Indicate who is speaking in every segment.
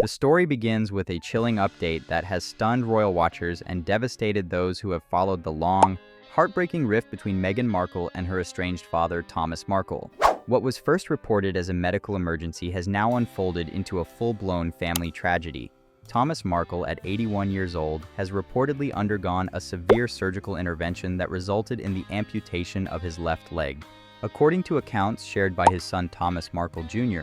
Speaker 1: The story begins with a chilling update that has stunned royal watchers and devastated those who have followed the long, heartbreaking rift between Meghan Markle and her estranged father, Thomas Markle. What was first reported as a medical emergency has now unfolded into a full-blown family tragedy. Thomas Markle, at 81 years old, has reportedly undergone a severe surgical intervention that resulted in the amputation of his left leg. According to accounts shared by his son Thomas Markle Jr.,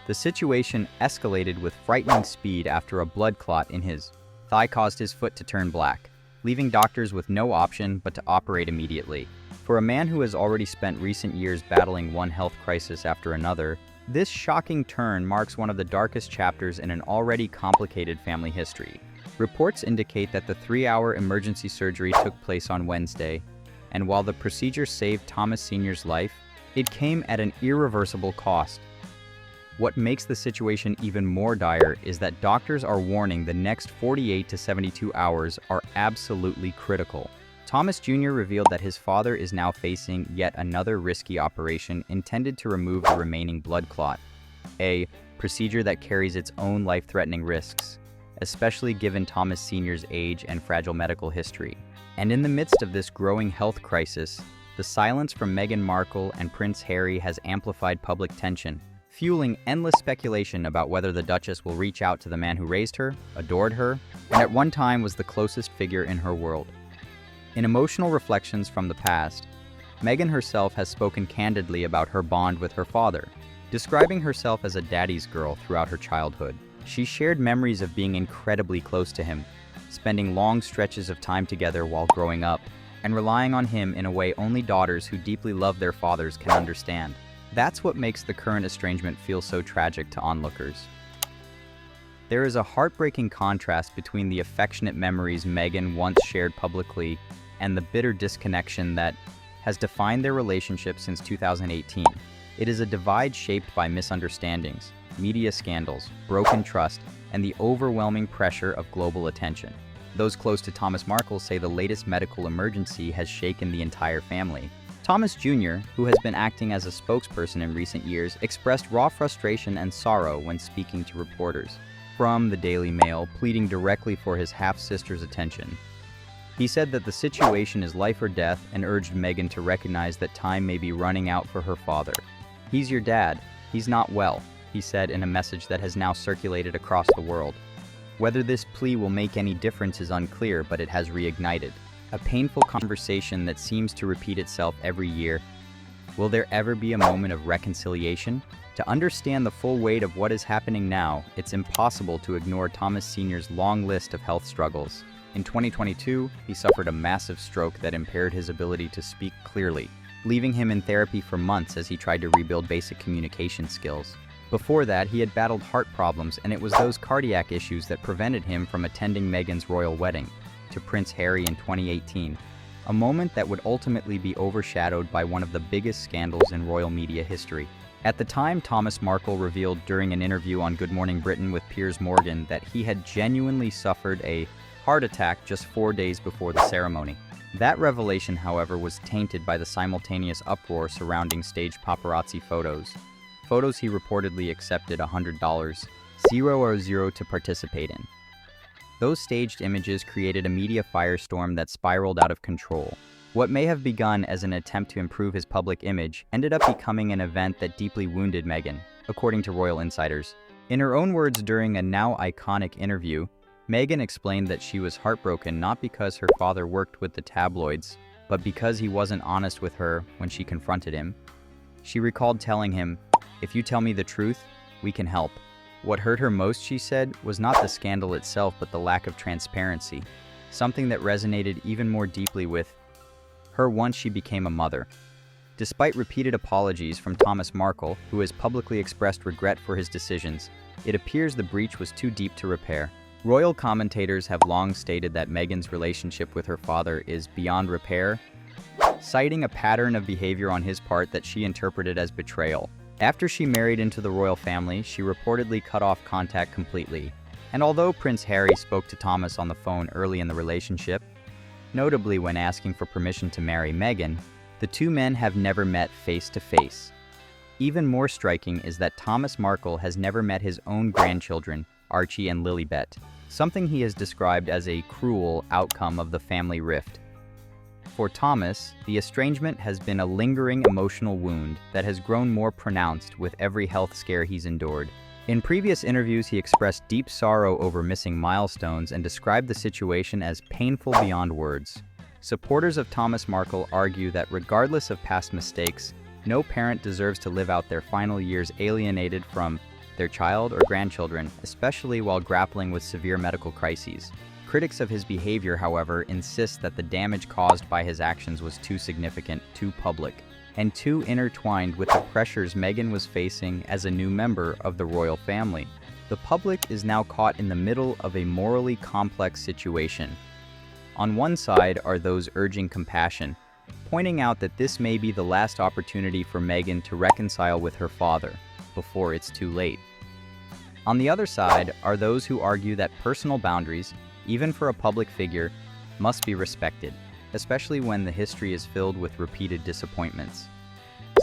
Speaker 1: the situation escalated with frightening speed after a blood clot in his thigh caused his foot to turn black, leaving doctors with no option but to operate immediately. For a man who has already spent recent years battling one health crisis after another, this shocking turn marks one of the darkest chapters in an already complicated family history. Reports indicate that the 3-hour emergency surgery took place on Wednesday, and while the procedure saved Thomas Sr.'s life, it came at an irreversible cost. What makes the situation even more dire is that doctors are warning the next 48 to 72 hours are absolutely critical. Thomas Jr. revealed that his father is now facing yet another risky operation intended to remove the remaining blood clot, a procedure that carries its own life-threatening risks, especially given Thomas Sr.'s age and fragile medical history. And in the midst of this growing health crisis, the silence from Meghan Markle and Prince Harry has amplified public tension, fueling endless speculation about whether the Duchess will reach out to the man who raised her, adored her, and at one time was the closest figure in her world. In emotional reflections from the past, Meghan herself has spoken candidly about her bond with her father, describing herself as a daddy's girl throughout her childhood. She shared memories of being incredibly close to him, spending long stretches of time together while growing up, and relying on him in a way only daughters who deeply love their fathers can understand. That's what makes the current estrangement feel so tragic to onlookers. There is a heartbreaking contrast between the affectionate memories Meghan once shared publicly and the bitter disconnection that has defined their relationship since 2018. It is a divide shaped by misunderstandings, media scandals, broken trust, and the overwhelming pressure of global attention. Those close to Thomas Markle say the latest medical emergency has shaken the entire family. Thomas Jr., who has been acting as a spokesperson in recent years, expressed raw frustration and sorrow when speaking to reporters from the Daily Mail, pleading directly for his half-sister's attention. He said that the situation is life or death and urged Meghan to recognize that time may be running out for her father. "He's your dad. He's not well," he said in a message that has now circulated across the world. Whether this plea will make any difference is unclear, but it has reignited a painful conversation that seems to repeat itself every year. Will there ever be a moment of reconciliation? To understand the full weight of what is happening now, it's impossible to ignore Thomas Sr.'s long list of health struggles. In 2022, he suffered a massive stroke that impaired his ability to speak clearly, leaving him in therapy for months as he tried to rebuild basic communication skills. Before that, he had battled heart problems, and it was those cardiac issues that prevented him from attending Meghan's royal wedding to Prince Harry in 2018, a moment that would ultimately be overshadowed by one of the biggest scandals in royal media history. At the time, Thomas Markle revealed during an interview on Good Morning Britain with Piers Morgan that he had genuinely suffered a heart attack just 4 days before the ceremony. That revelation, however, was tainted by the simultaneous uproar surrounding staged paparazzi photos. Photos he reportedly accepted $100 to participate in. Those staged images created a media firestorm that spiraled out of control. What may have begun as an attempt to improve his public image ended up becoming an event that deeply wounded Meghan, according to royal insiders. In her own words during a now iconic interview, Meghan explained that she was heartbroken not because her father worked with the tabloids, but because he wasn't honest with her when she confronted him. She recalled telling him, "If you tell me the truth, we can help." What hurt her most, she said, was not the scandal itself but the lack of transparency, something that resonated even more deeply with her once she became a mother. Despite repeated apologies from Thomas Markle, who has publicly expressed regret for his decisions, it appears the breach was too deep to repair. Royal commentators have long stated that Meghan's relationship with her father is beyond repair, citing a pattern of behavior on his part that she interpreted as betrayal. After she married into the royal family, she reportedly cut off contact completely. And although Prince Harry spoke to Thomas on the phone early in the relationship, notably when asking for permission to marry Meghan, the two men have never met face to face. Even more striking is that Thomas Markle has never met his own grandchildren, Archie and Lilibet, something he has described as a cruel outcome of the family rift. For Thomas, the estrangement has been a lingering emotional wound that has grown more pronounced with every health scare he's endured. In previous interviews, he expressed deep sorrow over missing milestones and described the situation as painful beyond words. Supporters of Thomas Markle argue that regardless of past mistakes, no parent deserves to live out their final years alienated from their child or grandchildren, especially while grappling with severe medical crises. Critics of his behavior, however, insist that the damage caused by his actions was too significant, too public, and too intertwined with the pressures Meghan was facing as a new member of the royal family. The public is now caught in the middle of a morally complex situation. On one side are those urging compassion, pointing out that this may be the last opportunity for Meghan to reconcile with her father before it's too late. On the other side are those who argue that personal boundaries, even for a public figure, must be respected, especially when the history is filled with repeated disappointments.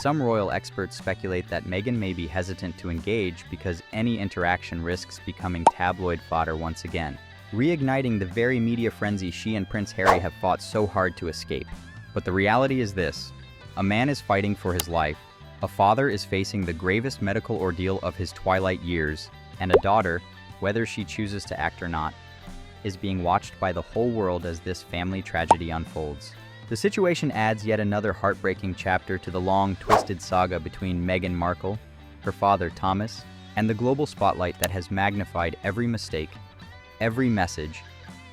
Speaker 1: Some royal experts speculate that Meghan may be hesitant to engage because any interaction risks becoming tabloid fodder once again, reigniting the very media frenzy she and Prince Harry have fought so hard to escape. But the reality is this: a man is fighting for his life, a father is facing the gravest medical ordeal of his twilight years, and a daughter, whether she chooses to act or not, is being watched by the whole world as this family tragedy unfolds. The situation adds yet another heartbreaking chapter to the long, twisted saga between Meghan Markle, her father Thomas, and the global spotlight that has magnified every mistake, every message,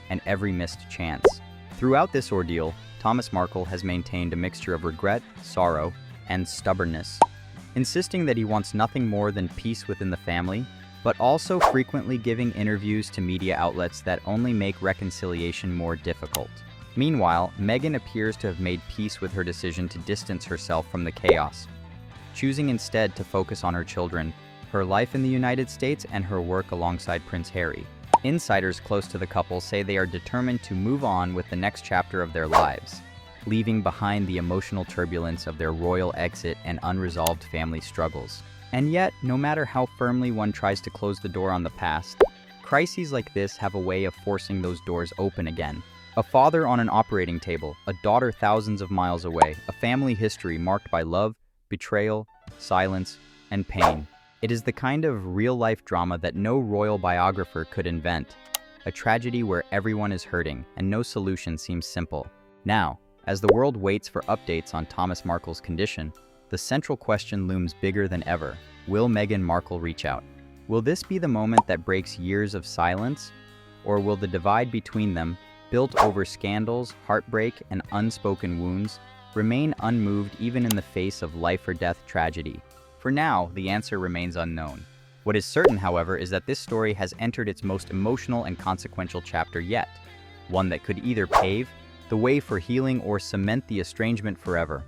Speaker 1: and every missed chance. Throughout this ordeal, Thomas Markle has maintained a mixture of regret, sorrow, and stubbornness, insisting that he wants nothing more than peace within the family, but also frequently giving interviews to media outlets that only make reconciliation more difficult. Meanwhile, Meghan appears to have made peace with her decision to distance herself from the chaos, choosing instead to focus on her children, her life in the United States, and her work alongside Prince Harry. Insiders close to the couple say they are determined to move on with the next chapter of their lives, leaving behind the emotional turbulence of their royal exit and unresolved family struggles. And yet, no matter how firmly one tries to close the door on the past, crises like this have a way of forcing those doors open again. A father on an operating table, a daughter thousands of miles away, a family history marked by love, betrayal, silence, and pain. It is the kind of real-life drama that no royal biographer could invent, a tragedy where everyone is hurting and no solution seems simple. Now, as the world waits for updates on Thomas Markle's condition, the central question looms bigger than ever. Will Meghan Markle reach out? Will this be the moment that breaks years of silence? Or will the divide between them, built over scandals, heartbreak, and unspoken wounds, remain unmoved even in the face of life-or-death tragedy? For now, the answer remains unknown. What is certain, however, is that this story has entered its most emotional and consequential chapter yet, one that could either pave the way for healing or cement the estrangement forever.